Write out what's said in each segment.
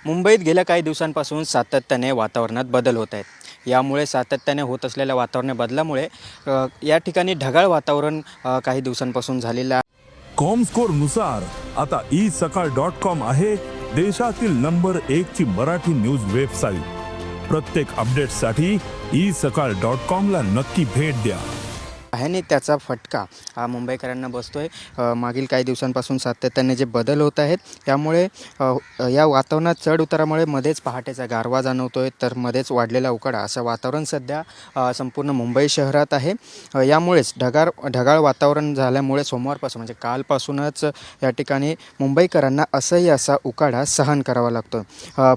मुंबईत गेल्या काही दिवसांपासून सातत्याने वातावरणात बदल होत आहेत. यामुळे सातत्याने होत असलेल्या वातावरण बदलामुळे या ठिकाणी ढगाळ वातावरण काही दिवसांपासून झालेलं आहे. कॉमस्कोर नुसार आता isakal.com आहे देशातील नंबर 1 ची मराठी न्यूज वेबसाईट. प्रत्येक अपडेटसाठी isakal.com ला नक्की भेट द्या. आणि त्याचा फटका हा मुंबईकरांना बसतोय. मागील काही दिवसांपासून सातत्याने जे बदल होत आहेत त्यामुळे या वातावरणात चढ उतारामुळे मध्येच पहाटेचा गारवा जाणवतोय, तर मध्येच वाढलेला उकाडा असं वातावरण सध्या संपूर्ण मुंबई शहरात आहे. यामुळेच ढगाळ वातावरण झाल्यामुळे सोमवारपासून म्हणजे कालपासूनच या ठिकाणी मुंबईकरांना असंही असा उकाडा सहन करावा लागतो.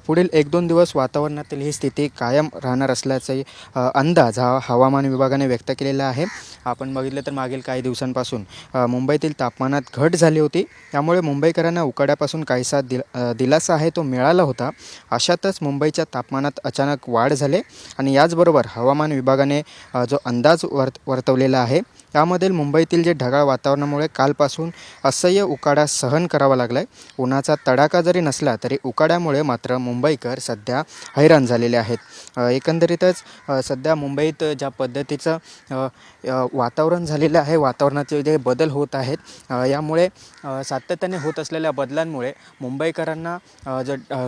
पुढील 1-2 दिवस वातावरणातील ही स्थिती कायम राहणार असल्याचाही अंदाज हा हवामान विभागाने व्यक्त केलेला आहे. आपण बघितलं तर मागील काही दिवसांपासून मुंबईतील तापमानात घट झाली होती. त्यामुळे मुंबईकरांना उकाड्यापासून काहीसा दिलासा आहे तो मिळाला होता. अशातच मुंबईच्या तापमानात अचानक वाढ झाली आणि याचबरोबर हवामान विभागाने जो अंदाज वर्तवलेला आहे त्यामधील मुंबईतील जे ढगाळ वातावरणामुळे कालपासून असह्य उकाडा सहन करावा लागला आहे. उन्हाचा तडाखा जरी नसला तरी उकाड्यामुळे मात्र मुंबईकर सध्या हैराण झालेले आहेत. एकंदरीतच सध्या मुंबईत ज्या पद्धतीचं वातावरण झालेलं आहे, वातावरणाचे जे बदल होत आहेत, यामुळे सातत्याने होत असलेल्या बदलांमुळे मुंबईकरांना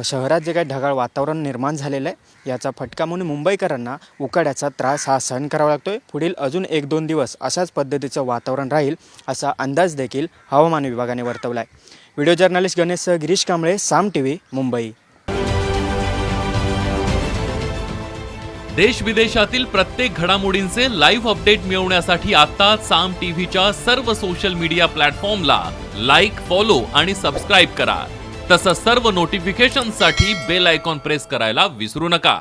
शहरात जे काही ढगाळ वातावरण निर्माण झालेलं आहे याचा फटका म्हणून मुंबईकरांना उकाड्याचा त्रास हा सहन करावा लागतो आहे. पुढील अजून 1-2 दिवस अशाच पद्धतीचं वातावरण राहील असा अंदाज देखील हवामान विभागाने वर्तवला आहे. व्हिडिओ जर्नलिस्ट गणेश गिरीश कांबळे, साम TV, मुंबई. देश विदेशातील प्रत्येक घडामोडींचे लाईव्ह अपडेट मिळवण्यासाठी आता साम टीव्हीच्या सर्व सोशल मीडिया प्लॅटफॉर्मला लाईक, फॉलो आणि सबस्क्राईब करा. तसंच सर्व नोटिफिकेशनसाठी बेल आयकॉन प्रेस करायला विसरू नका.